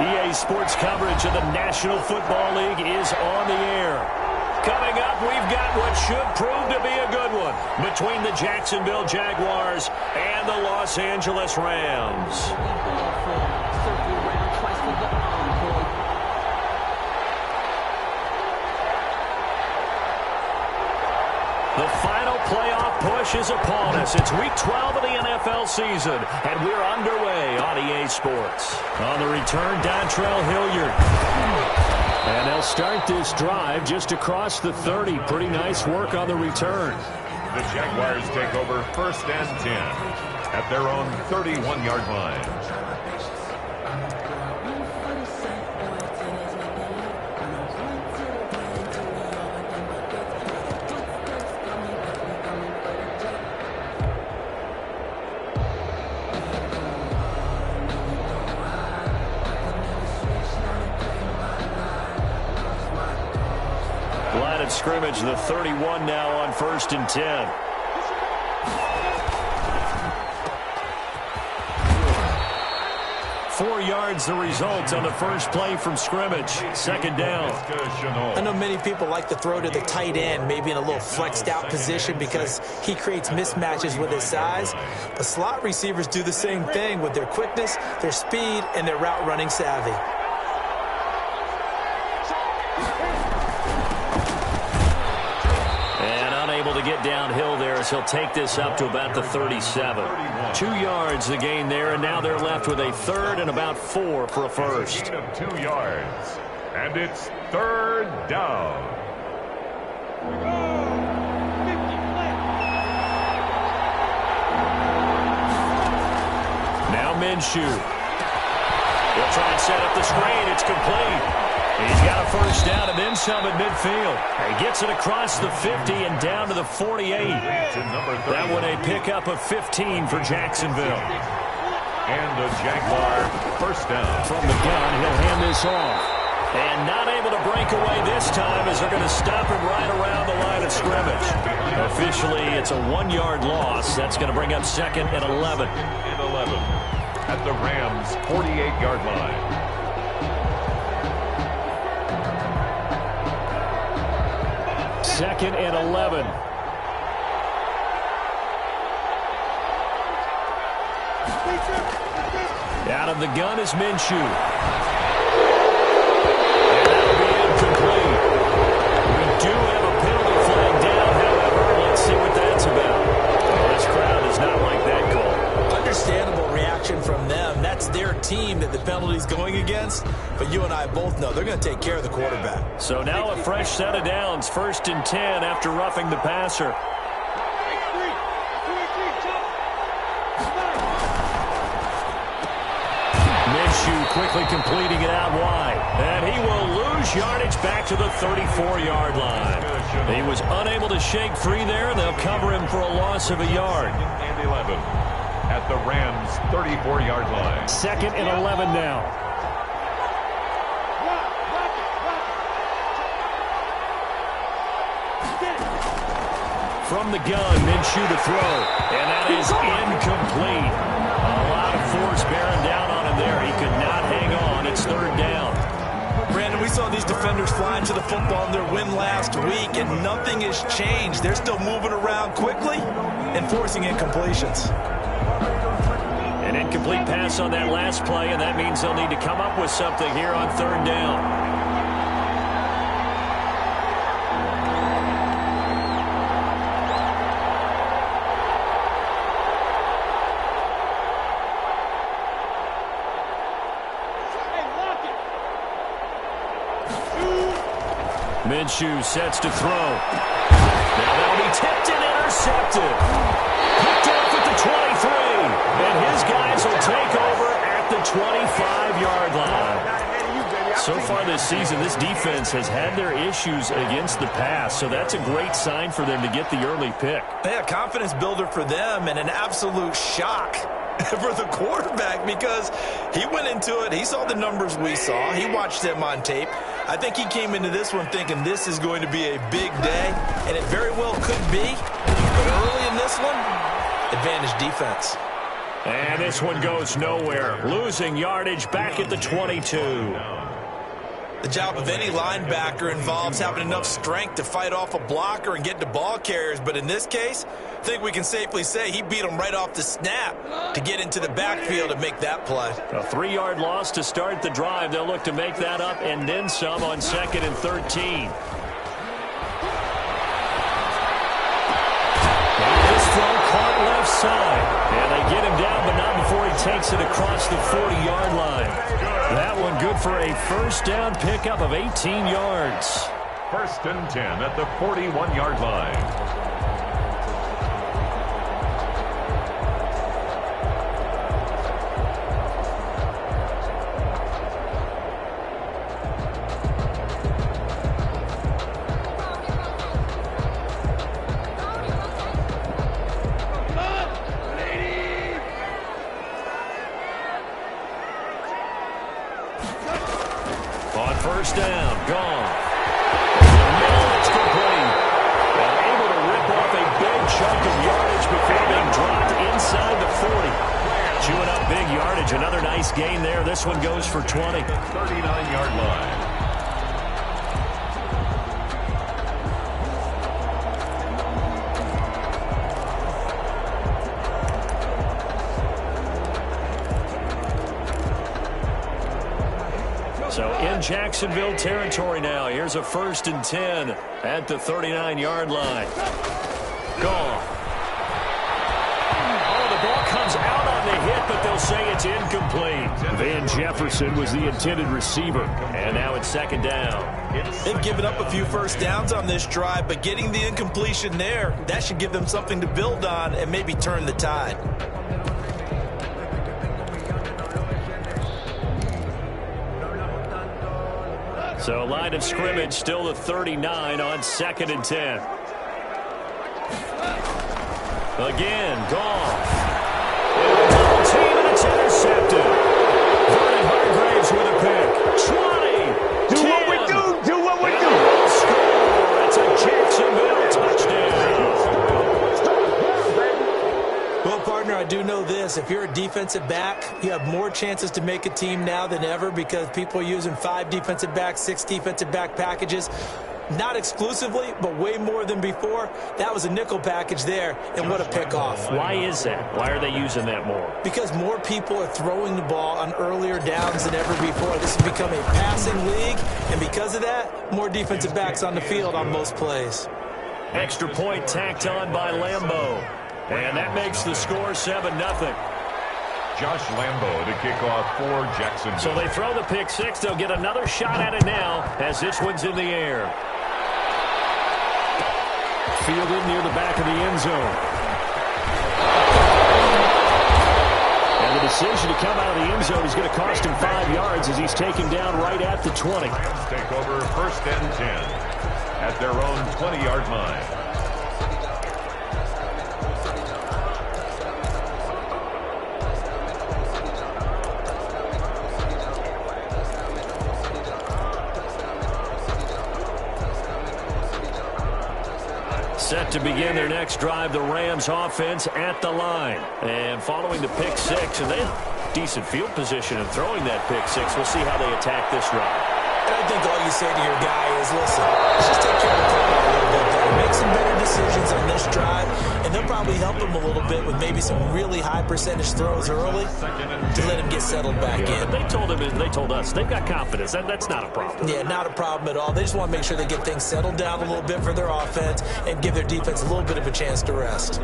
EA Sports coverage of the National Football League is on the air. Coming up, we've got what should prove to be a good one between the Jacksonville Jaguars and the Los Angeles Rams. The final playoff push is upon us. It's Week 12 of the NFL season, and we're underway on EA Sports. On the return, Dontrell Hilliard. And they'll start this drive just across the 30. Pretty nice work on the return. The Jaguars take over 1st and 10 at their own 31-yard line. Scrimmage, the 31 now on 1st and 10. Four yards the result on the first play from scrimmage. 2nd down. I know many people like to throw to the tight end, maybe in a little flexed out position because he creates mismatches with his size. But slot receivers do the same thing with their quickness, their speed, and their route running savvy. To get downhill there as he'll take this up to about the 37. 2 yards the gain there, and now they're left with a 3rd and about 4 for a first. Gain of 2 yards, and it's 3rd down. Now Minshew. He'll try and set up the screen. It's complete. He's got a first down and then some at midfield. He gets it across the 50 and down to the 48. That one a pickup of 15 for Jacksonville. And the Jaguar first down. From the gun, he'll hand this off. And not able to break away this time as they're going to stop him right around the line of scrimmage. Officially, it's a 1-yard loss. That's going to bring up 2nd and 11. And 11 at the Rams' 48-yard line. 2nd and 11. Out of the gun is Minshew. And that'll be incomplete. We do have a penalty flag down, however. Let's see what that's about. Well, this crowd does not like that call. Understandable reaction from them. That's their team that the penalty's going against. But you and I both know they're going to take care of the quarterback. So now a fresh set of downs. 1st and 10 after roughing the passer. Minshew quickly completing it out wide. And he will lose yardage back to the 34-yard line. He was unable to shake free there. They'll cover him for a loss of a yard. And 11 at the Rams' 34-yard line. 2nd and 11 now. From the gun, Minshew to throw. And that is incomplete. A lot of force bearing down on him there. He could not hang on. It's 3rd down. Brandon, we saw these defenders flying to the football in their win last week, and nothing has changed. They're still moving around quickly and forcing incompletions. An incomplete pass on that last play, and that means they'll need to come up with something here on 3rd down. Minshew sets to throw. Now that'll be tipped and intercepted. Picked off at the 23. And his guys will take over at the 25-yard line. So far this season, this defense has had their issues against the pass, so that's a great sign for them to get the early pick. Yeah, confidence builder for them and an absolute shock for the quarterback because he went into it. He saw the numbers we saw. He watched them on tape. I think he came into this one thinking this is going to be a big day, and it very well could be. But early in this one, advantage defense. And this one goes nowhere. Losing yardage back at the 22. The job of any linebacker involves having enough strength to fight off a blocker and get to ball carriers. But in this case, I think we can safely say he beat him right off the snap to get into the backfield and make that play. A 3-yard loss to start the drive. They'll look to make that up and then some on 2nd and 13. This throw caught left side. And they get him down, but not before he takes it across the 40-yard line. That one good for a first down pickup of 18 yards. 1st and 10 at the 41-yard line. On 1st down, gone. Middle, it's complete. And able to rip off a big chunk of yardage before being dropped inside the 40. Chewing up big yardage. Another nice gain there. This one goes for 20. 39-yard line. So in Jacksonville territory now. Here's a 1st and 10 at the 39-yard line. Gone. Oh, the ball comes out on the hit, but they'll say it's incomplete. Van Jefferson was the intended receiver. And now it's 2nd down. They've given up a few first downs on this drive, but getting the incompletion there, that should give them something to build on and maybe turn the tide. So line of scrimmage still the 39 on 2nd and 10. Again, Goff. Double team and it's intercepted. Vernon Hargreaves with a pick. 20. Do what we do. Do what we do. Score. It's a Jacksonville touchdown. Well, partner, I do know this. If you're a defensive back, you have more chances to make a team now than ever because people are using 5 defensive backs, 6 defensive back packages. Not exclusively, but way more than before. That was a nickel package there, and what a pickoff. Why is that? Why are they using that more? Because more people are throwing the ball on earlier downs than ever before. This has become a passing league, and because of that, more defensive backs on the field on most plays. Extra point tacked on by Lambeau. And that makes the score 7-0. Josh Lambeau to kick off for Jacksonville. So they throw the pick 6. They'll get another shot at it now as this one's in the air. Fielded near the back of the end zone. And the decision to come out of the end zone is going to cost him 5 yards as he's taken down right at the 20. Rams take over 1st and 10 at their own 20-yard line. Set to begin their next drive, the Rams offense at the line. And following the pick 6, and they have decent field position in throwing that pick 6. We'll see how they attack this drive. And I think all you say to your guy is, listen, let's just take care of the football a little bit better. Make some better decisions on this drive, and they'll probably help him a little bit with maybe some really high percentage throws early to let him get settled back in. They told him, they told us, they've got confidence. That's not a problem. Yeah, not a problem at all. They just want to make sure they get things settled down a little bit for their offense and give their defense a little bit of a chance to rest.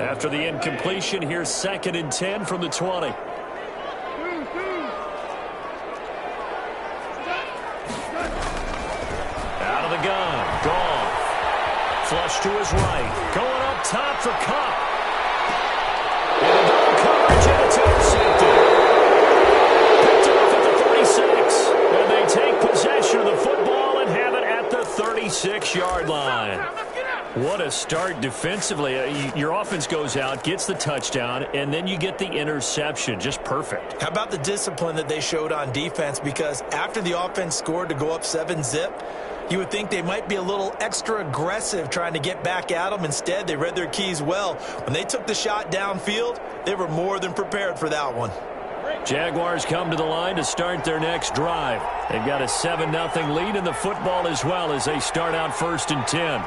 After the incompletion, here's 2nd and 10 from the 20. Out of the gun, Goff. Flush to his right. Going up top for Cup. And double coverage, and it's intercepted. Picked off at the 36. And they take possession of the football and have it at the 36-yard line. What a start defensively. Your offense goes out, gets the touchdown, and then you get the interception. Just perfect. How about the discipline that they showed on defense? Because after the offense scored to go up 7-zip, you would think they might be a little extra aggressive trying to get back at them. Instead, they read their keys well. When they took the shot downfield, they were more than prepared for that one. Jaguars come to the line to start their next drive. They've got a 7-0 lead in the football as well as they start out 1st and 10.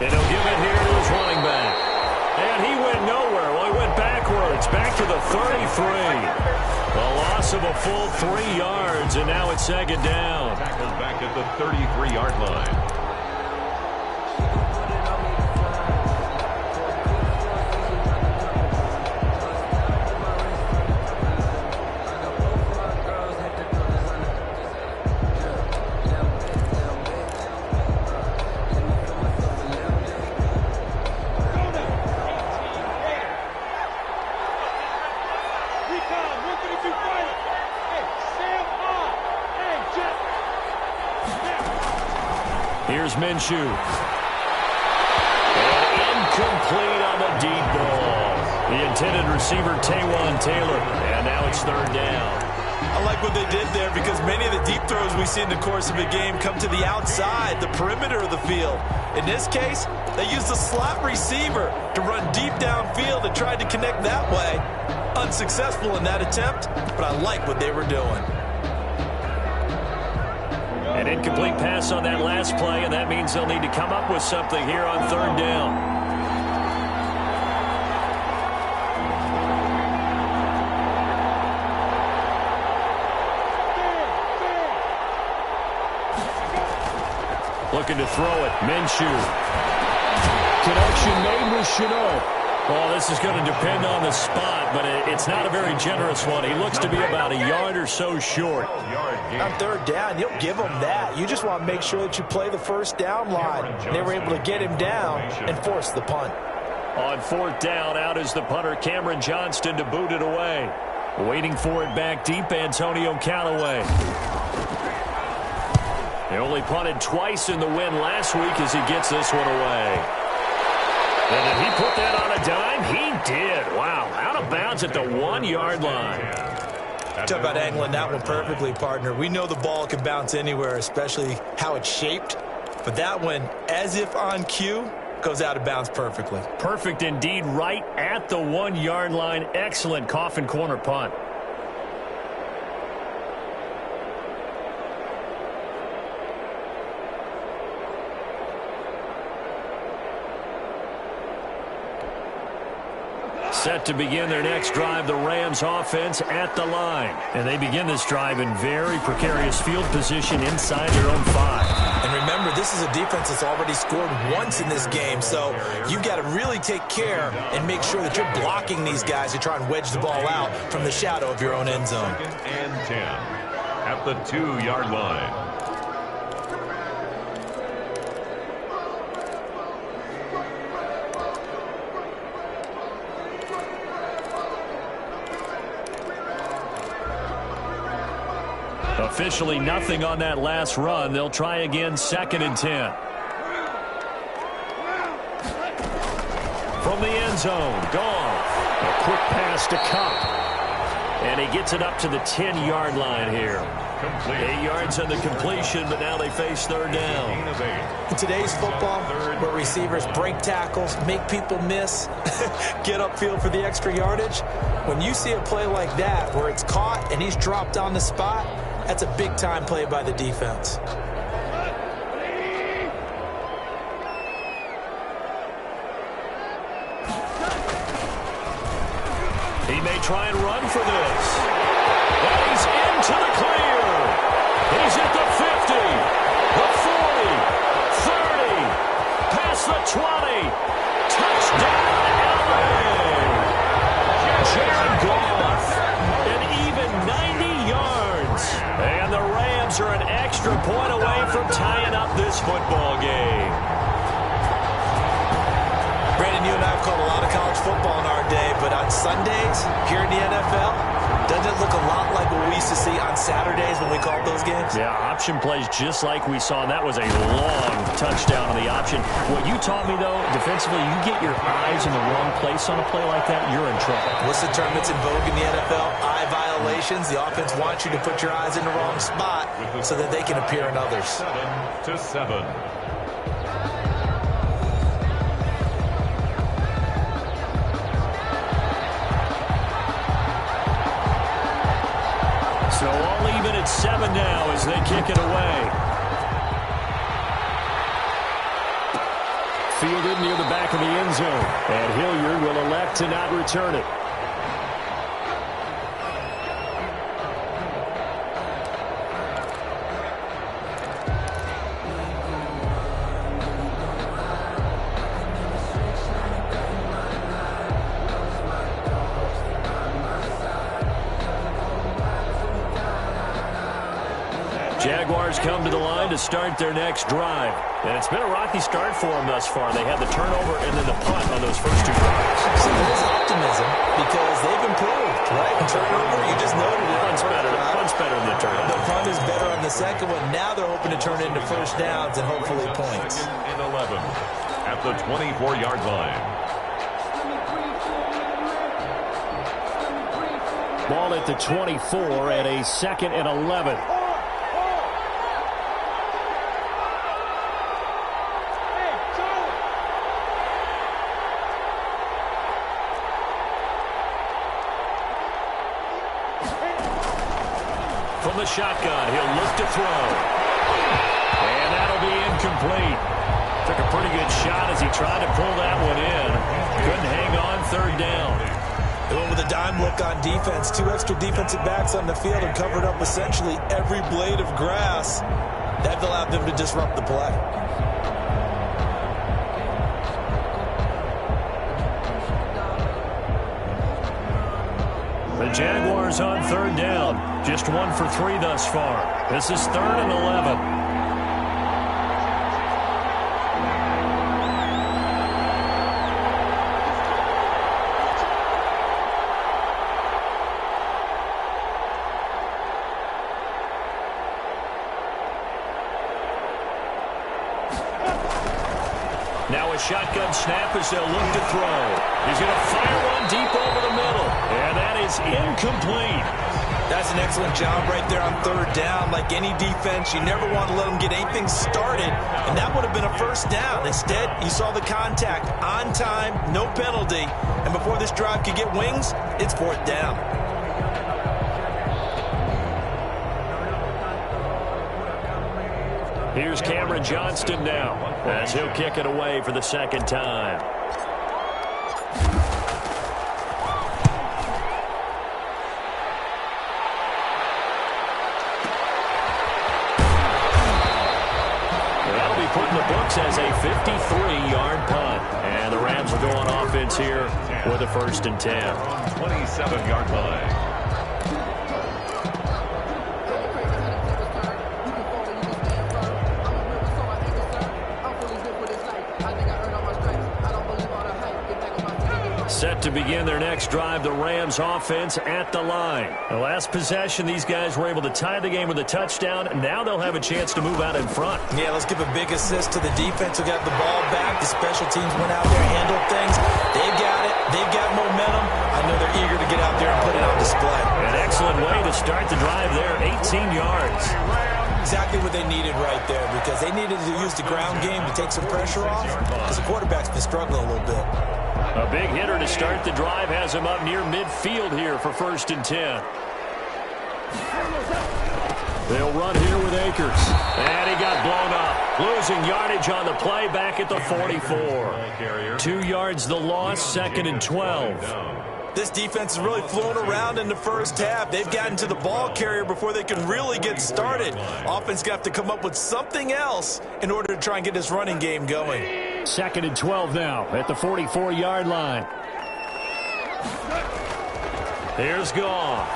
And he'll give it here to his running back. And he went nowhere. Well, he went backwards, back to the 33. A loss of a full 3 yards, and now it's 2nd down. Tackled back at the 33-yard line. Here's Minshew. And incomplete on the deep ball. The intended receiver, Taywan Taylor. And now it's 3rd down. I like what they did there because many of the deep throws we see in the course of a game come to the outside, the perimeter of the field. In this case, they used the slot receiver to run deep downfield and tried to connect that way. Unsuccessful in that attempt, but I like what they were doing. An incomplete pass on that last play, and that means they'll need to come up with something here on 3rd down. Looking to throw it. Minshew. Connection made with Chenault. Well, this is going to depend on the spot, but it's not a very generous one. He looks to be about a yard or so short. On 3rd down, you'll give them that. You just want to make sure that you play the 1st down line. They were able to get him down and force the punt. On 4th down, out is the punter, Cameron Johnston, to boot it away. Waiting for it back deep, Antonio Callaway. They only punted twice in the win last week as he gets this one away. And did he put that on a dime? He did. Wow. Out of bounds at the 1-yard line. Talk about angling that one perfectly, partner. We know the ball can bounce anywhere, especially how it's shaped. But that one, as if on cue, goes out of bounds perfectly. Perfect indeed, right at the 1-yard line. Excellent coffin corner punt. Set to begin their next drive, the Rams offense at the line. And they begin this drive in very precarious field position inside their own 5. And remember, this is a defense that's already scored once in this game, so you've got to really take care and make sure that you're blocking these guys to try and wedge the ball out from the shadow of your own end zone. 2nd and 10 at the 2-yard line. Officially nothing on that last run. They'll try again, 2nd and 10. From the end zone, Goff. A quick pass to Cup. And he gets it up to the 10-yard line here. 8 yards on the completion, but now they face 3rd down. In today's football, where receivers break tackles, make people miss, get upfield for the extra yardage, when you see a play like that where it's caught and he's dropped on the spot, that's a big-time play by the defense. He may try and run for this. And he's into the clear. He's at the 50, the 40, 30, past the 20. Touchdown, LA. Jared Goff, an even 90 yards. And the Rams are an extra point away from tying up this football game. Brandon, you and I have called a lot of college football in our day, but on Sundays here in the NFL, doesn't it look a lot like what we used to see on Saturdays when we called those games? Yeah, option plays just like we saw, and that was a long touchdown on the option. What you taught me, though, defensively, you get your eyes in the wrong place on a play like that, you're in trouble. What's the term that's in vogue in the NFL? Eye violations. The offense wants you to put your eyes in the wrong spot so that they can appear in others. 7-7. So all even at 7 now as they kick it away. Fielded near the back of the end zone. And Hilliard will elect to not return it. Jaguars come to the line to start their next drive. And it's been a rocky start for them thus far. They had the turnover and then the punt on those first two drives. So there's optimism because they've improved, right? Turnover, you just noted it. Punt's better than the turnover. The punt is better on the second one. Now they're hoping to turn it into first downs and hopefully points. In 11 at the 24-yard line. Ball at the 24 at a 2nd and 11. From the shotgun, he'll look to throw. And that'll be incomplete. Took a pretty good shot as he tried to pull that one in. Couldn't hang on, 3rd down. They went with a dime look on defense. 2 extra defensive backs on the field and covered up essentially every blade of grass. That allowed them to disrupt the play. The Jaguars on 3rd down. Just 1 for 3 thus far. This is 3rd and 11. Now a shotgun snap as they'll look to throw. He's going to fire one deep over the middle. And that is incomplete. That's an excellent job right there on 3rd down. Like any defense, you never want to let them get anything started. And that would have been a first down. Instead, you saw the contact on time, no penalty. And before this drive could get wings, it's 4th down. Here's Cameron Johnston now as he'll kick it away for the 2nd time. That'll be put in the books as a 53-yard punt. And the Rams will go on offense here with a 1st and 10. 27-yard line. Set to begin their next drive, the Rams offense at the line. The last possession, these guys were able to tie the game with a touchdown. Now they'll have a chance to move out in front. Yeah, let's give a big assist to the defense who got the ball back. The special teams went out there and handled things. They've got it. They've got momentum. I know they're eager to get out there and put it on display. An excellent way to start the drive there, 18 yards. Exactly what they needed right there because they needed to use the ground game to take some pressure off because the quarterback's been struggling a little bit. A big hitter to start the drive has him up near midfield here for 1st and 10. They'll run here with Akers. And he got blown up. Losing yardage on the play back at the 44. 2 yards the loss, 2nd and 12. This defense is really flown around in the first half. They've gotten to the ball carrier before they can really get started. Offense got to come up with something else in order to try and get this running game going. 2nd and 12 now at the 44-yard line. Here's Goff.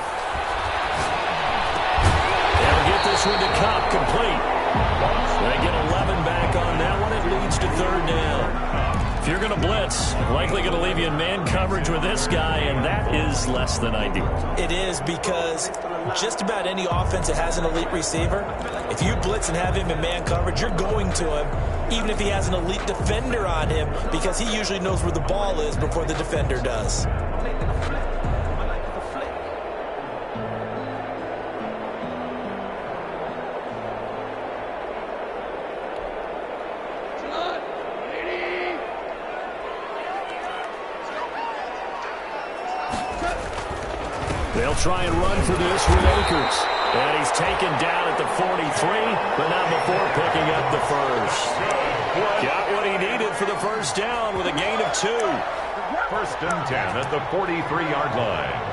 They'll get this one to Cup complete. They you're going to blitz, likely going to leave you in man coverage with this guy, and that is less than ideal. It is, because just about any offense that has an elite receiver, if you blitz and have him in man coverage, you're going to him, even if he has an elite defender on him, because he usually knows where the ball is before the defender does. They'll try and run for this with Akers. And he's taken down at the 43, but not before picking up the first. Got what he needed for the first down with a gain of 2. First and 10 at the 43-yard line.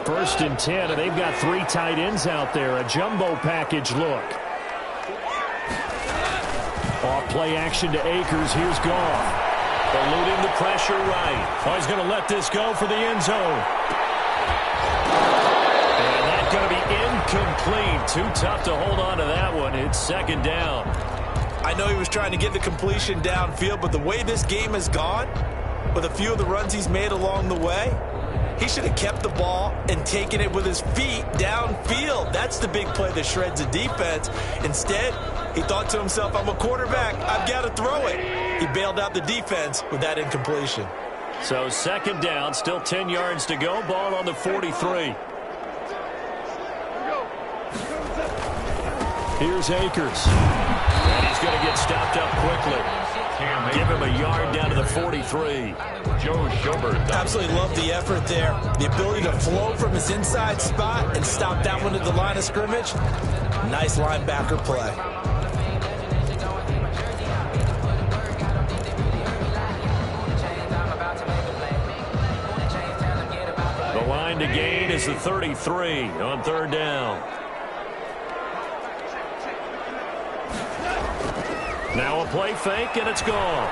First and 10, and they've got 3 tight ends out there. A jumbo package look. Off play action to Akers. Here's Goff. Eluding the pressure right. Oh, he's going to let this go for the end zone. And that's going to be incomplete. Too tough to hold on to that one. It's second down. I know he was trying to get the completion downfield, but the way this game has gone, with a few of the runs he's made along the way, he should have kept the ball and taken it with his feet downfield. That's the big play that shreds the defense. Instead, he thought to himself, I'm a quarterback, I've got to throw it. He bailed out the defense with that incompletion. So second down, still 10 yards to go. Ball on the 43. Here's Akers. And he's going to get stopped up quickly. Give him a yard down to the 43. Joe Schobert. Absolutely love the effort there. The ability to flow from his inside spot and stop that one at the line of scrimmage. Nice linebacker play. The line to gain is the 33 on third down. Now a play fake, and it's gone.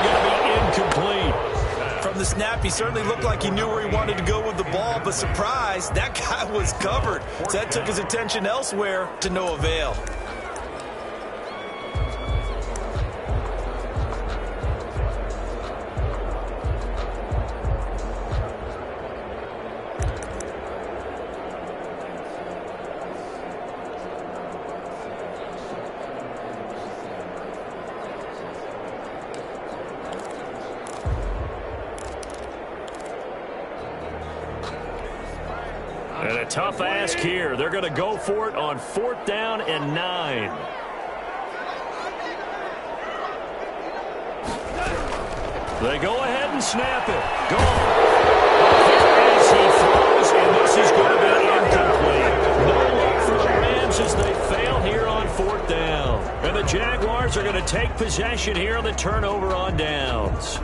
Going to be incomplete. From the snap, he certainly looked like he knew where he wanted to go with the ball, but surprise, that guy was covered. So that took his attention elsewhere to no avail. And a tough ask here. They're going to go for it on 4th down and 9. They go ahead and snap it. Gone. As he throws, and this is going to be incomplete. No luck for the Rams as they fail here on 4th down. And the Jaguars are going to take possession here on the turnover on downs.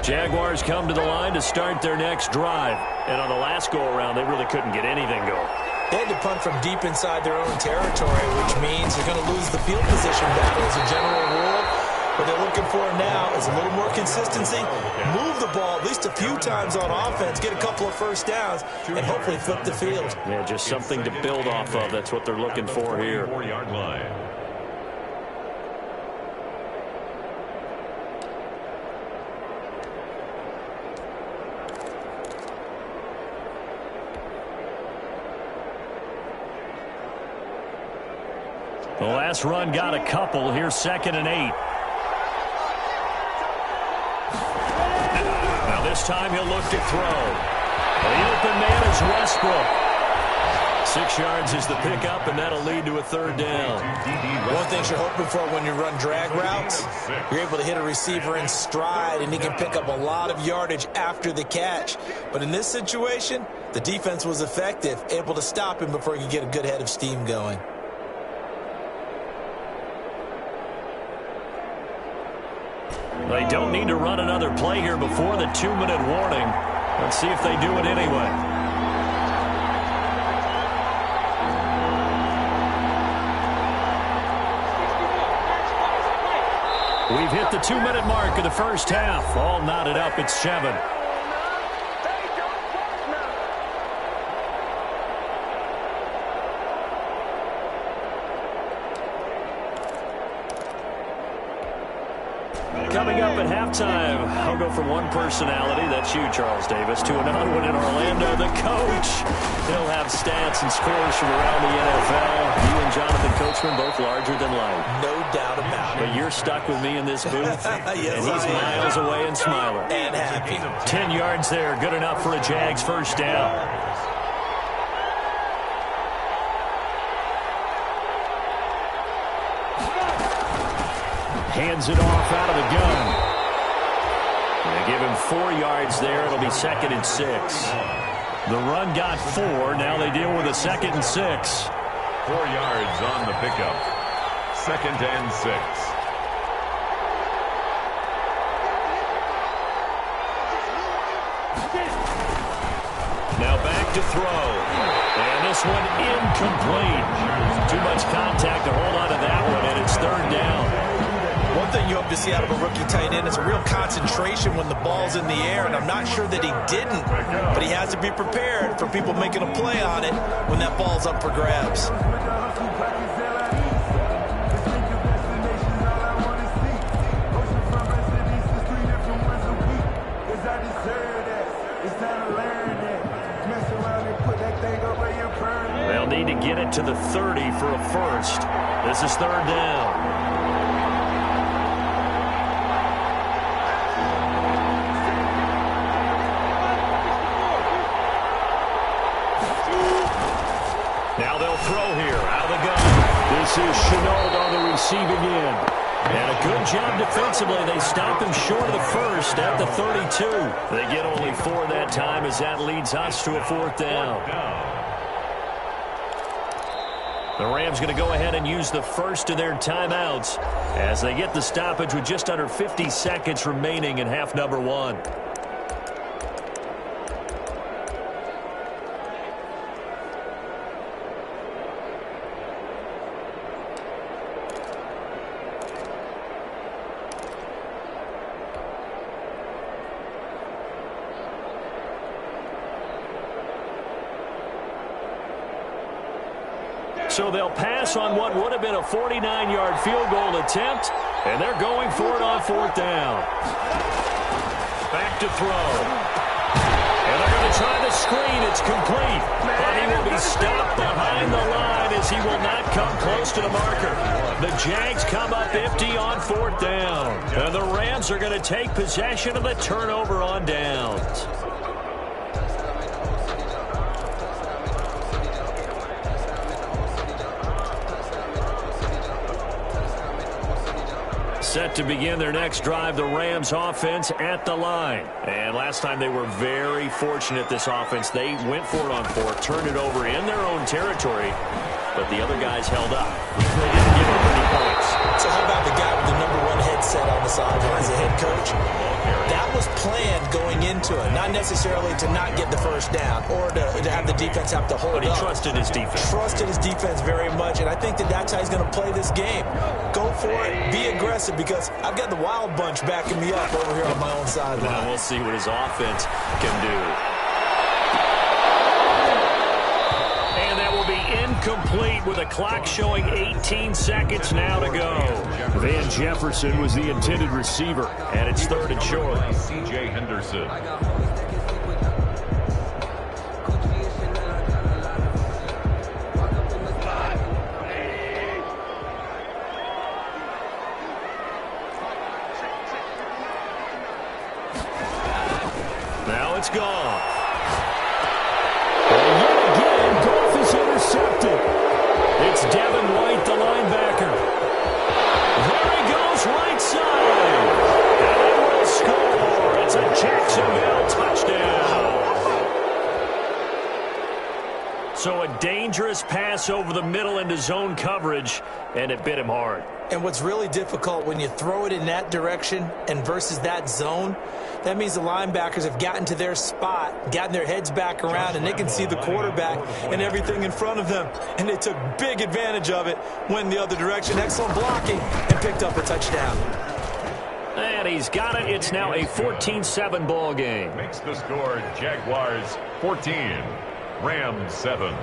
Jaguars come to the line to start their next drive. And on the last go-around, they really couldn't get anything going. They had to punt from deep inside their own territory, which means they're going to lose the field position battle as a general rule. What they're looking for now is a little more consistency, move the ball at least a few times on offense, get a couple of first downs, and hopefully flip the field. Yeah, just something to build off of. That's what they're looking for here. 4-yard line. The last run got a couple. Here's 2nd and 8. Now this time he'll look to throw. The open man is Westbrook. 6 yards is the pickup, and that'll lead to a 3rd down. One thing you're hoping for when you run drag routes, you're able to hit a receiver in stride, and he can pick up a lot of yardage after the catch. But in this situation, the defense was effective, able to stop him before he could get a good head of steam going. They don't need to run another play here before the 2-minute warning. Let's see if they do it anyway. We've hit the 2-minute mark of the first half. All knotted up at 7. Coming up at halftime, I'll go from one personality, that's you, Charles Davis, to another one in Orlando, the coach. He'll have stats and scores from around the NFL. You and Jonathan Coachman both larger than life. No doubt about it. But you're stuck with me in this booth, yes, and he's miles away and smiling. And happy. 10 yards there, good enough for a Jags first down. Hands it off out of the gun. They give him 4 yards there. It'll be 2nd and 6. The run got 4. Now they deal with a 2nd and 6. 4 yards on the pickup. 2nd and 6. Now back to throw. And this one incomplete. Too much contact to hold on to that one, and it's 3rd down. One thing you hope to see out of a rookie tight end is a real concentration when the ball's in the air, and I'm not sure that he didn't, but he has to be prepared for people making a play on it when that ball's up for grabs. They'll need to get it to the 30 for a first. This is 3rd down. Now they'll throw here out of the gun. This is Chenault on the receiving end. And a good job defensively. They stop him short of the first at the 32. They get only 4 that time as that leads us to a 4th down. The Rams going to go ahead and use the first of their timeouts as they get the stoppage with just under 50 seconds remaining in half number 1. So they'll pass on what would have been a 49-yard field goal attempt, and they're going for it on 4th down. Back to throw. And they're going to try the screen. It's complete. But he will be stopped behind the line as he will not come close to the marker. The Jags come up empty on 4th down. And the Rams are going to take possession of the turnover on downs. Set to begin their next drive, the Rams offense at the line. And last time they were very fortunate, this offense. They went for it on 4th, turned it over in their own territory, but the other guys held up. They didn't give up any points. So how about the guy with the #1 headset on the sidelines, the head coach? That was planned going into it, not necessarily to not get the first down or to have the defense have to hold up. But he trusted his defense. Trusted his defense very much, and I think that that's how he's going to play this game. Go for it, be aggressive, because I've got the Wild Bunch backing me up over here on my own sideline. Well, we'll see what his offense can do. And that will be incomplete with a clock showing 18 seconds now to go. Van Jefferson was the intended receiver, and it's 3rd and short. C.J. Henderson. Now it's gone. And yet again, Goff is intercepted. It's Devin White, the linebacker. There he goes, right side. And they will score. It's a Jacksonville touchdown. So a dangerous pass over the middle into zone coverage, and it bit him hard. And what's really difficult when you throw it in that direction and versus that zone, that means the linebackers have gotten to their spot, gotten their heads back around, and they can see the quarterback and everything in front of them. And they took big advantage of it, went the other direction. Excellent blocking, and picked up a touchdown. And he's got it. It's now a 14-7 ball game. Makes the score Jaguars 14, Rams 7.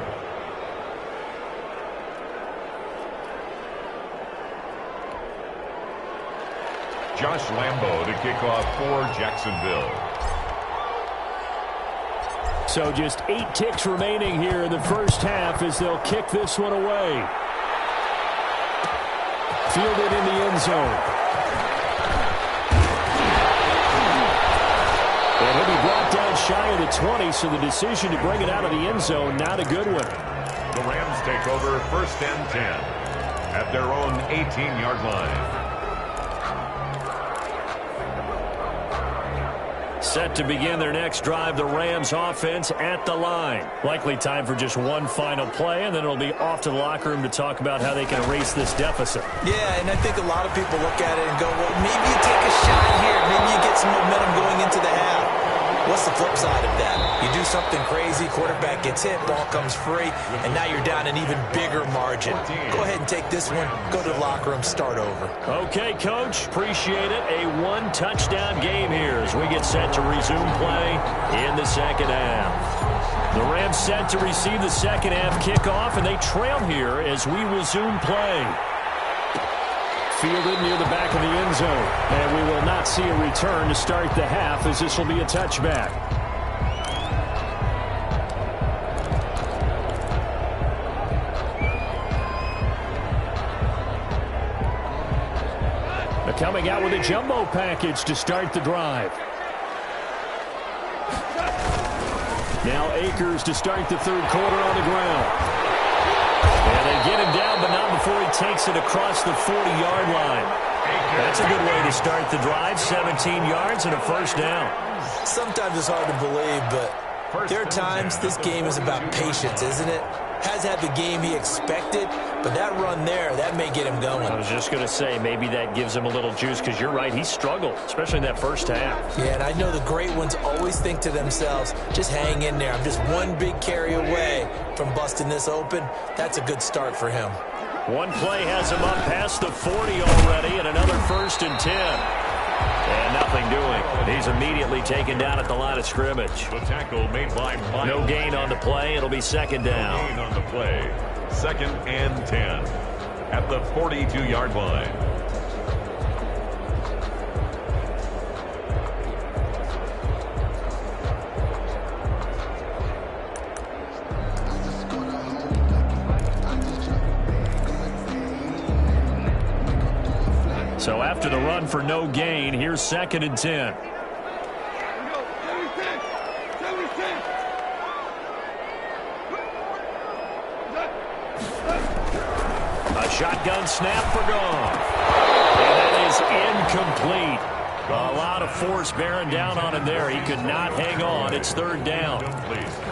Josh Lambo to kick off for Jacksonville. So just 8 ticks remaining here in the first half as they'll kick this one away. Fielded in the end zone. And he'll be brought down shy of the 20, so the decision to bring it out of the end zone, not a good one. The Rams take over first and 10 at their own 18-yard line. Set to begin their next drive, the Rams offense at the line. Likely time for just one final play, and then it'll be off to the locker room to talk about how they can erase this deficit. Yeah, and I think a lot of people look at it and go, well, maybe you take a shot here. Maybe you get some momentum going into the half. What's the flip side of that? You do something crazy, quarterback gets hit, ball comes free, and now you're down an even bigger margin. Go ahead and take this one, go to the locker room, start over. Okay, Coach, appreciate it. A one-touchdown game here as we get set to resume play in the second half. The Rams set to receive the second half kickoff, and they trail here as we resume play. Fielded near the back of the end zone. And we will not see a return to start the half as this will be a touchback. They're coming out with a jumbo package to start the drive. Now Akers to start the third quarter on the ground. And they get him down, but not before he takes it across the 40-yard line. That's a good way to start the drive. 17 yards and a first down. Sometimes it's hard to believe, but there are times this game is about patience, isn't it? Has had the game he expected, but that run there, that may get him going. I was just going to say, maybe that gives him a little juice, because you're right, he struggled, especially in that first half. Yeah, and I know the great ones always think to themselves, just hang in there. I'm just one big carry away from busting this open. That's a good start for him. One play has him up past the 40 already, and another first and 10. And nothing doing. He's immediately taken down at the line of scrimmage. The tackle made by Miles. No gain on the play. It'll be second down. No gain on the play. Second and 10 at the 42-yard line. So after the run for no gain, here's second and 10. A shotgun snap for Goff. And that is incomplete. A lot of force bearing down on him there. He could not hang on. It's third down.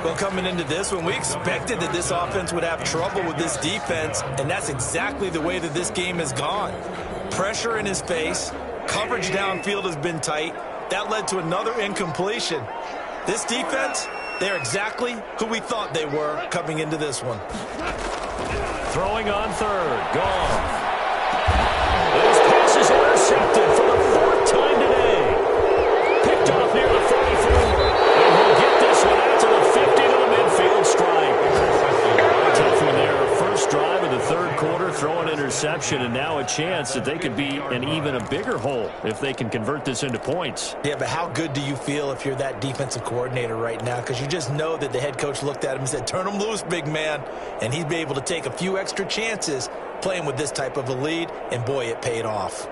Well, coming into this one, we expected that this offense would have trouble with this defense, and that's exactly the way that this game has gone. Pressure in his face. Coverage downfield has been tight. That led to another incompletion. This defense, they're exactly who we thought they were coming into this one. Throwing on third. Goff. This pass is intercepted for the fourth time today. Picked off near the 44. And he'll get this one out to the 50 to the midfield stripe. Tough one there. First drive of the third quarter, throw an interception, and now a chance that they could be in even a bigger hole if they can convert this into points. Yeah, but how good do you feel if you're that defensive coordinator right now? Because you just know that the head coach looked at him and said, turn him loose, big man. And he'd be able to take a few extra chances playing with this type of a lead, and boy, it paid off.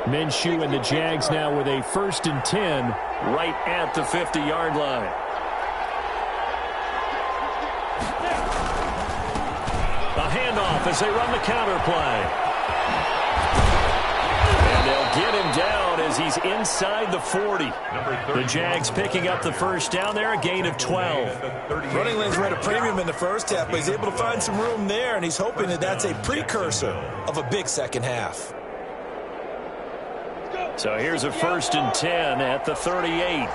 Minshew and the Jags now with a first and 10 right at the 50-yard line. A handoff as they run the counter play. And they'll get him down as he's inside the 40. The Jags picking up the first down there, a gain of 12. Running lanes were at a premium in the first half, but he's able to find some room there, and he's hoping that that's a precursor of a big second half. So here's a first and 10 at the 38.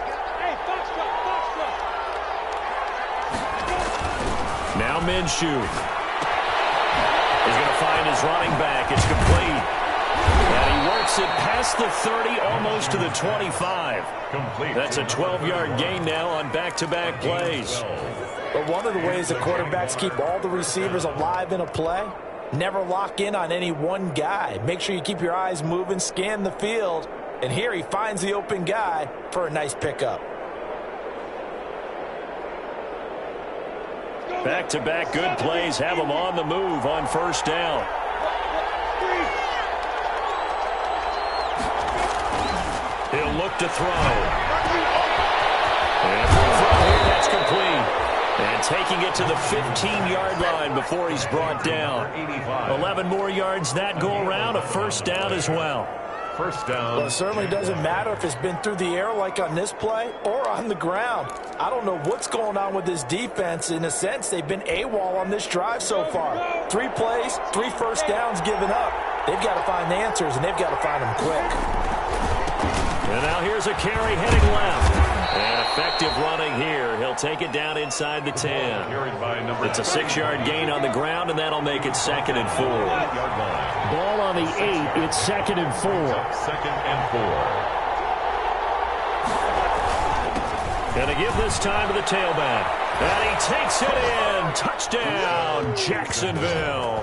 Now Minshew. He's going to find his running back. It's complete. And he works it past the 30, almost to the 25. Complete. That's a 12-yard gain now on back-to-back plays. But one of the ways that quarterbacks keep all the receivers alive in a play, never lock in on any one guy. Make sure you keep your eyes moving, scan the field. And here he finds the open guy for a nice pickup. Back-to-back good plays have him on the move on first down. He'll look to throw. And from here, that's complete. And taking it to the 15-yard line before he's brought down. 11 more yards that go around, a first down as well. First down. Well, it certainly doesn't matter if it's been through the air like on this play or on the ground. I don't know what's going on with this defense. In a sense, they've been AWOL on this drive so far. 3 plays, 3 first downs given up. They've got to find the answers, and they've got to find them quick. And now here's a carry heading left. And effective running here. He'll take it down inside the 10. It's a 6-yard gain on the ground, and that'll make it 2nd and 4. Ball on the 8. It's 2nd and 4. 2nd and 4. Going to give this time to the tailback. And he takes it in. Touchdown, Jacksonville.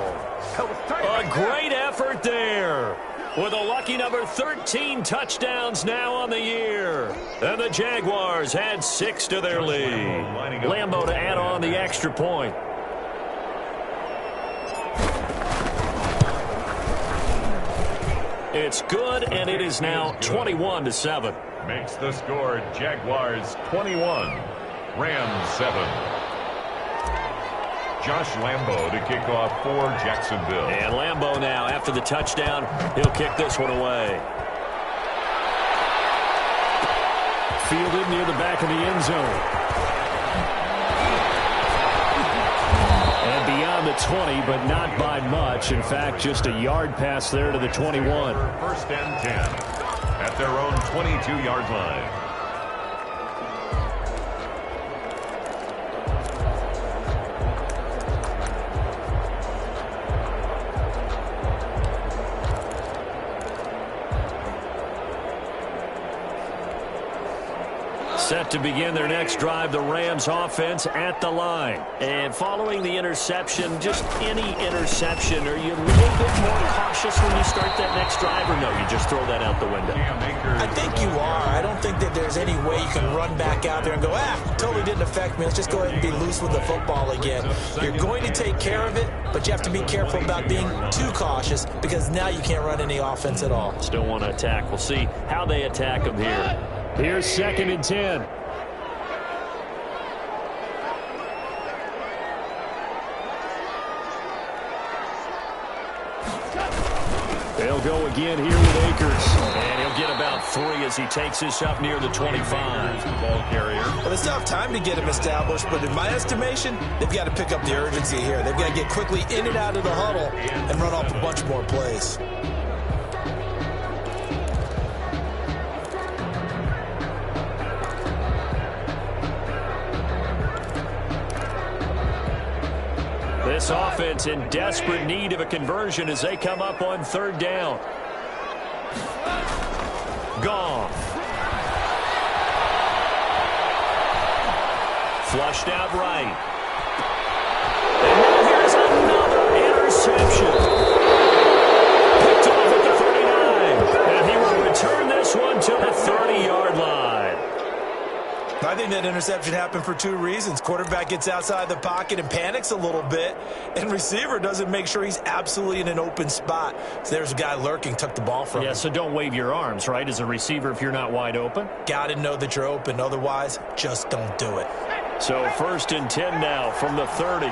A great effort there. With a lucky number 13 touchdowns now on the year. And the Jaguars add 6 to their lead. Lambeau to add on the extra point. It's good, and it is now 21-7. Makes the score Jaguars 21, Rams 7. Josh Lambeau to kick off for Jacksonville. And Lambeau now, after the touchdown, he'll kick this one away. Fielded near the back of the end zone. And beyond the 20, but not by much. In fact, just a yard pass there to the 21. First and 10 at their own 22-yard line. Set to begin their next drive, the Rams offense at the line. And following the interception, just any interception, are you a little bit more cautious when you start that next drive, or no, you just throw that out the window? I think you are. I don't think that there's any way you can run back out there and go, totally didn't affect me. Let's just go ahead and be loose with the football again. You're going to take care of it, but you have to be careful about being too cautious because now you can't run any offense at all. Still want to attack. We'll see how they attack them here. Here's 2nd and 10. They'll go again here with Akers. And he'll get about 3 as he takes this up near the 25. Ball carrier. Well, they still have time to get him established, but in my estimation, they've got to pick up the urgency here. They've got to get quickly in and out of the huddle and run off a bunch more plays. This offense in desperate need of a conversion as they come up on 3rd down. Gone. Flushed out right. And now here's another interception. Picked off at the 39. And he will return this one to the 30-yard line. I think that interception happened for 2 reasons. Quarterback gets outside the pocket and panics a little bit, and receiver doesn't make sure he's absolutely in an open spot. So there's a guy lurking, took the ball from him. Yeah, so don't wave your arms, right, as a receiver if you're not wide open. Got to know that you're open. Otherwise, just don't do it. So 1st and 10 now from the 30.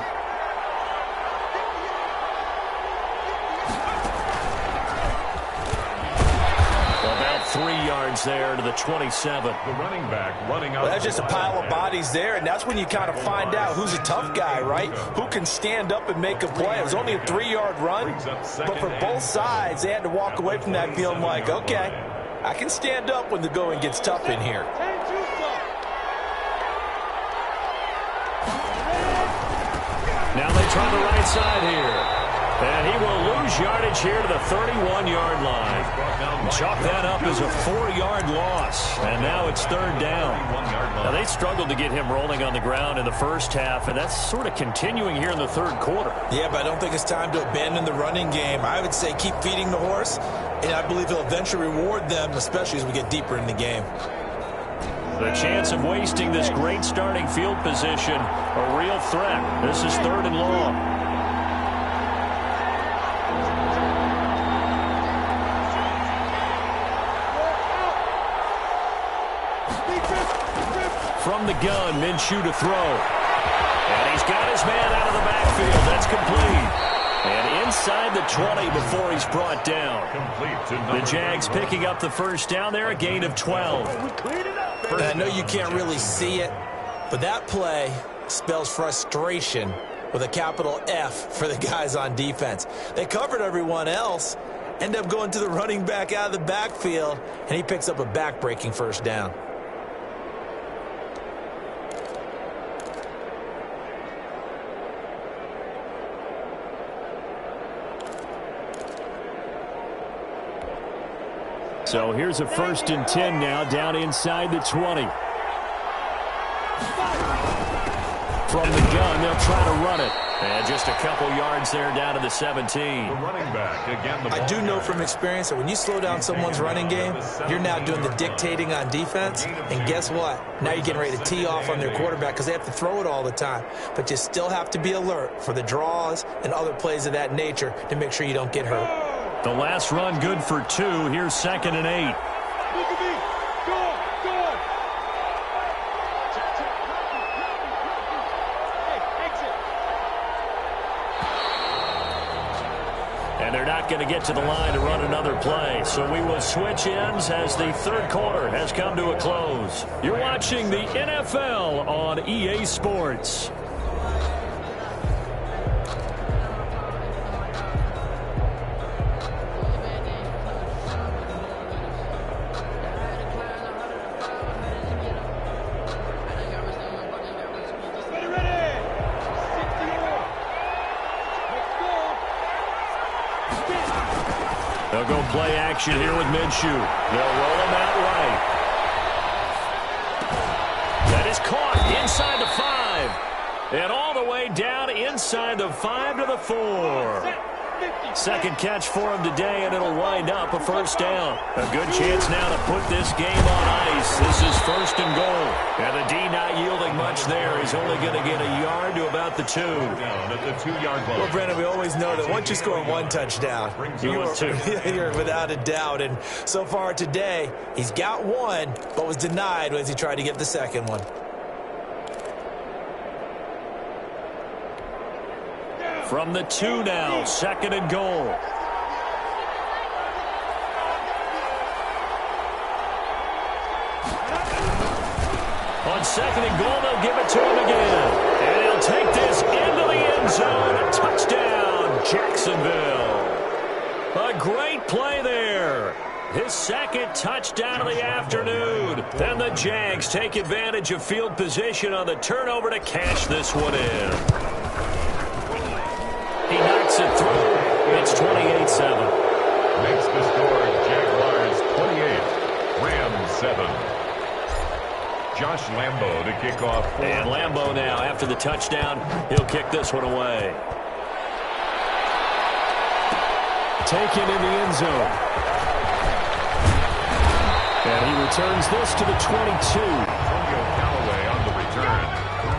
About 3 yards there to the 27. The running back running out. Well, that's just a pile of bodies there, and that's when you kind of find out who's a tough guy, right? Who can stand up and make a play. It was only a 3-yard run, but for both sides, they had to walk away from that feeling like, okay, I can stand up when the going gets tough in here. Now they try the right side here. And he will lose yardage here to the 31-yard line. Chalk that up as a 4-yard loss. And now it's third down. Now, they struggled to get him rolling on the ground in the first half, and that's sort of continuing here in the third quarter. Yeah, but I don't think it's time to abandon the running game. I would say keep feeding the horse, and I believe he'll eventually reward them, especially as we get deeper in the game. The chance of wasting this great starting field position, a real threat. This is third and long. From the gun, Minshew to throw. And he's got his man out of the backfield. That's complete. And inside the 20 before he's brought down. The Jags picking up the first down there, a gain of 12. And I know you can't really see it, but that play spells frustration with a capital F for the guys on defense. They covered everyone else, end up going to the running back out of the backfield, and he picks up a back-breaking first down. So here's a 1st and 10 now, down inside the 20. From the gun, they'll try to run it. And just a couple yards there down to the 17. The running back, again, I do know from experience that when you slow down someone's running game, you're now doing the dictating on defense. And guess what? Now you're getting ready to tee off on their quarterback because they have to throw it all the time. But you still have to be alert for the draws and other plays of that nature to make sure you don't get hurt. The last run good for 2. Here's 2nd and 8. And they're not going to get to the line to run another play. So we will switch ends as the third quarter has come to a close. You're watching the NFL on EA Sports. They'll go play action here with Minshew. They'll roll him out right. That is caught inside the 5. And all the way down inside the 5 to the 4. Second catch for him today, and it'll wind up a first down. A good chance now to put this game on ice. This is 1st and goal. And the D not yielding much there. He's only going to get a yard to about the 2. Down at the 2-yard line. Well, Brandon, we always know that once you score one touchdown, you're without a doubt. And so far today, he's got one, but was denied as he tried to get the second one. From the 2 now, 2nd and goal. On 2nd and goal, they'll give it to him again. And he'll take this into the end zone. A touchdown, Jacksonville. A great play there. His 2nd touchdown of the afternoon. Then the Jags take advantage of field position on the turnover to cash this one in. He knocks it through. It's 28-7. Makes the score Jaguars 28, Rams 7. Josh Lambo to kick off. And Lambo now, after the touchdown, he'll kick this one away. Taken in the end zone. And he returns this to the 22. Antonio Callaway on the return.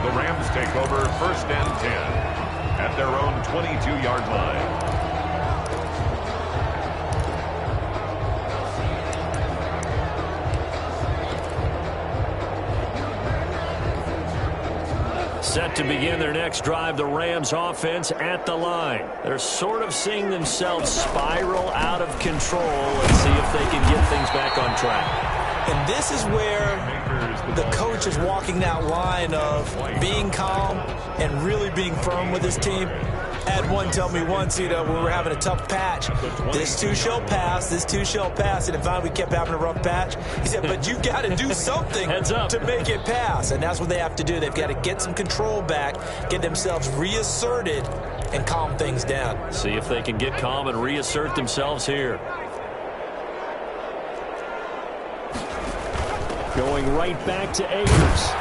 The Rams take over 1st and 10. At their own 22-yard line. Set to begin their next drive, the Rams offense at the line. They're sort of seeing themselves spiral out of control. Let's see if they can get things back on track. And this is where the coach is walking that line of being calm and really being firm with his team. Had one tell me once, when we were having a tough patch, this too shall pass, this too shall pass. And finally we kept having a rough patch. He said, but you've got to do something to make it pass. And that's what they have to do. They've got to get some control back, get themselves reasserted, and calm things down. See if they can get calm and reassert themselves here. Going right back to Akers.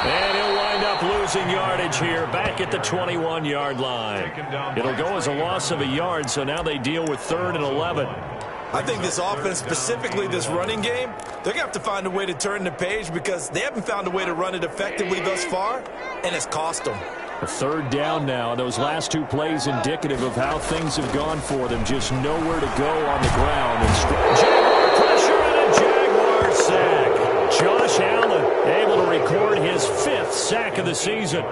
And he'll wind up losing yardage here back at the 21-yard line. It'll go as a loss of a yard, so now they deal with 3rd and 11. I think this offense, specifically this running game, they're going to have to find a way to turn the page because they haven't found a way to run it effectively thus far, and it's cost them. A 3rd down now. Those last 2 plays indicative of how things have gone for them. Just nowhere to go on the ground. And Jaguar pressure and a Jaguar sack. Josh Allen able to record his 5th sack of the season.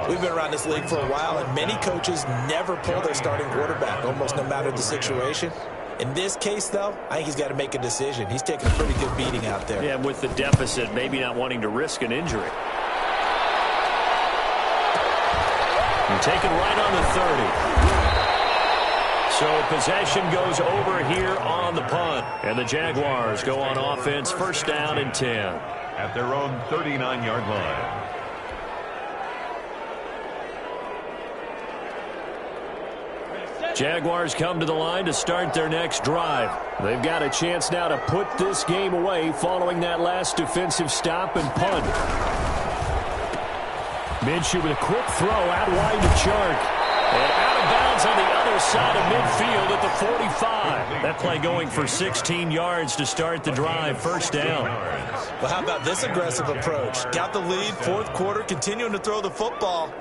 We've been around this league for a while, and many coaches never pull their starting quarterback, almost no matter the situation. In this case, though, I think he's got to make a decision. He's taking a pretty good beating out there. Yeah, with the deficit, maybe not wanting to risk an injury. And taken right on the 30. So possession goes over here on the punt. And the Jaguars go on offense, 1st down and 10. At their own 39-yard line. Jaguars come to the line to start their next drive. They've got a chance now to put this game away following that last defensive stop and punt. Minshew with a quick throw out wide to Chark. And out of bounds on the other side of midfield at the 45. That play going for 16 yards to start the drive. 1st down. Well, how about this aggressive approach? Got the lead, 4th quarter, continuing to throw the football.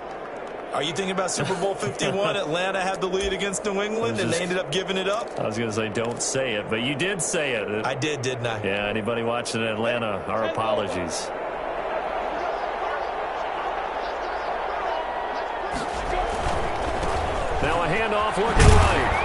Are you thinking about Super Bowl 51? Atlanta had the lead against New England, and they ended up giving it up? I was going to say don't say it, but you did say it. I did, didn't I? Yeah, anybody watching Atlanta, our apologies. Now a handoff looking right.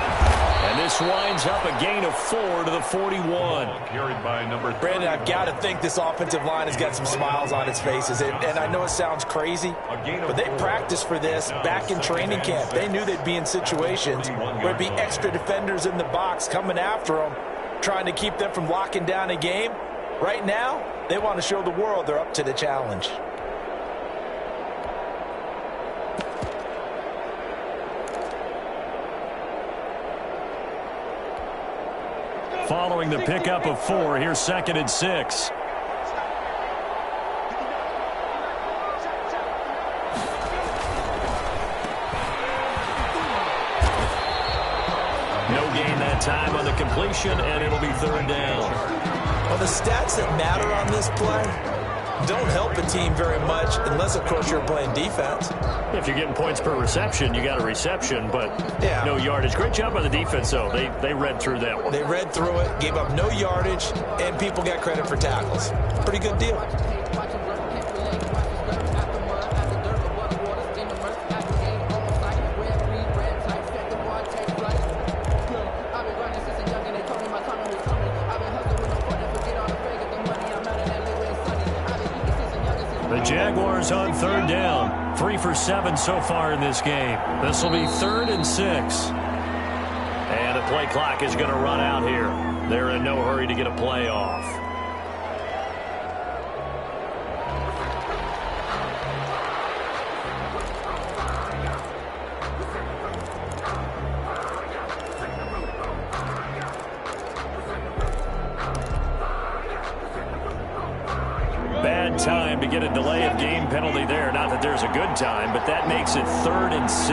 And this winds up a gain of 4 to the 41. Carried by number 3. Brandon, I've got to think this offensive line has got some smiles on its faces. And I know it sounds crazy, but they practiced for this back in training camp. They knew they'd be in situations where there'd be extra defenders in the box coming after them, trying to keep them from locking down a game. Right now, they want to show the world they're up to the challenge. Following the pickup of 4, here's 2nd and 6. No gain that time on the completion, and it'll be 3rd down. Well, the stats that matter on this play don't help a team very much unless, of course, you're playing defense. If you're getting points per reception, you got a reception, but yeah, no yardage. Great job by the defense, though. They read through that one. They read through it, gave up no yardage, and people got credit for tackles. Pretty good deal. The Jaguars on 3rd down. 3 for 7 so far in this game. This will be 3rd and 6. And the play clock is going to run out here. They're in no hurry to get a play off. Bad time to get a delay of game penalty there. Not that there's a good time, but that makes it 3rd and 6.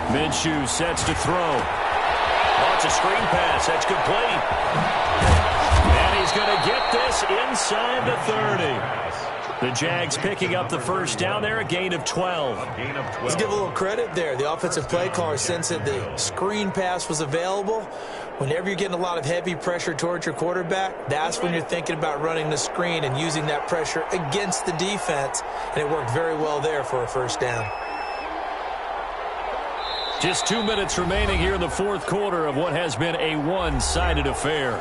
Minshew sets to throw. Oh, it's a screen pass. That's complete. And he's going to get this inside the 30. The Jags picking up the 1st down there, a gain of 12. Let's give a little credit there. The offensive play caller sensed that the screen pass was available. Whenever you're getting a lot of heavy pressure towards your quarterback, that's when you're thinking about running the screen and using that pressure against the defense. And it worked very well there for a 1st down. Just 2 minutes remaining here in the 4th quarter of what has been a one-sided affair.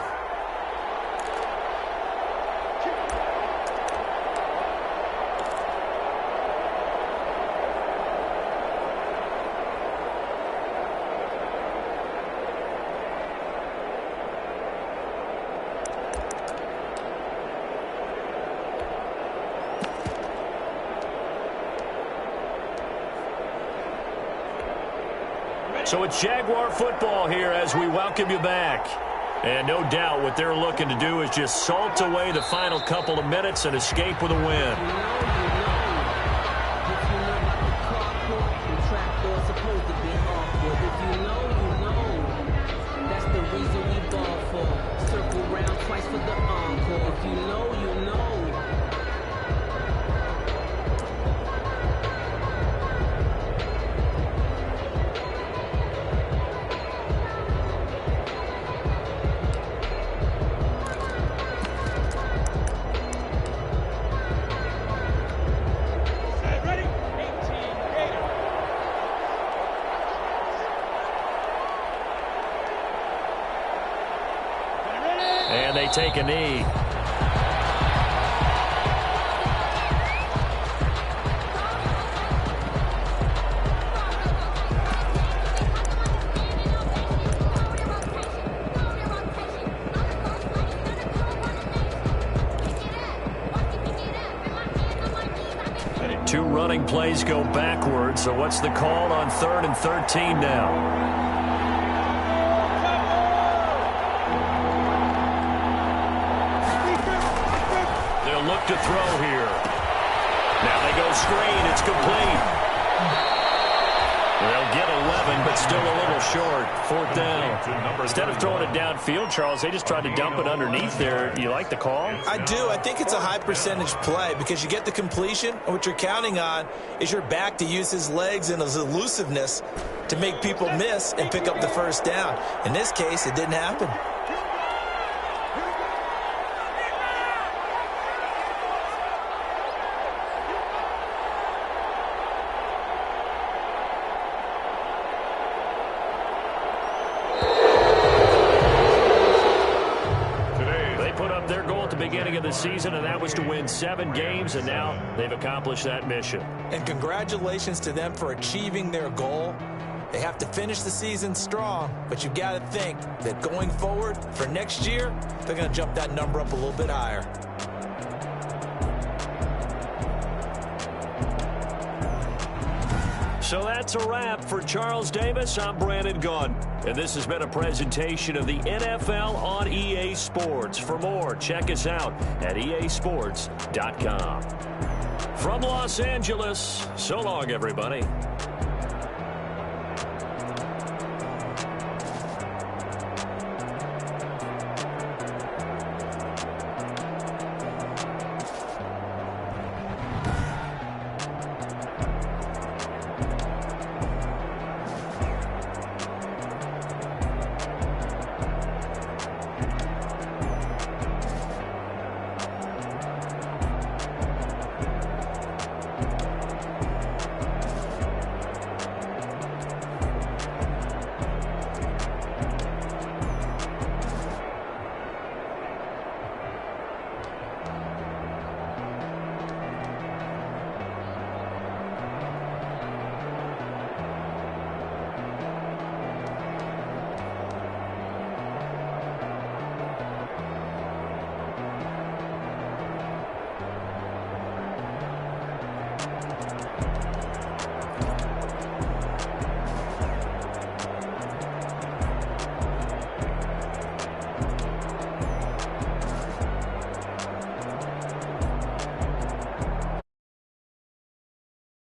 So it's Jaguar football here as we welcome you back. And no doubt what they're looking to do is just salt away the final couple of minutes and escape with a win. And they take a knee. Two running plays go backwards, so what's the call on 3rd and 13 now? Look to throw here. Now they go screen. It's complete. They'll get 11, but still a little short. 4th down. Instead of throwing it downfield, Charles, they just tried to dump it underneath there. You like the call? I do. I think it's a high percentage play because you get the completion, and what you're counting on is your back to use his legs and his elusiveness to make people miss and pick up the 1st down. In this case, it didn't happen. Beginning of the season, and that was to win 7 games, and now they've accomplished that mission. And congratulations to them for achieving their goal. They have to finish the season strong, but you've got to think that going forward for next year, they're going to jump that number up a little bit higher. So that's a wrap for Charles Davis. I'm Brandon Gaudin, and this has been a presentation of the NFL on EA Sports. For more, check us out at easports.com. From Los Angeles, so long, everybody.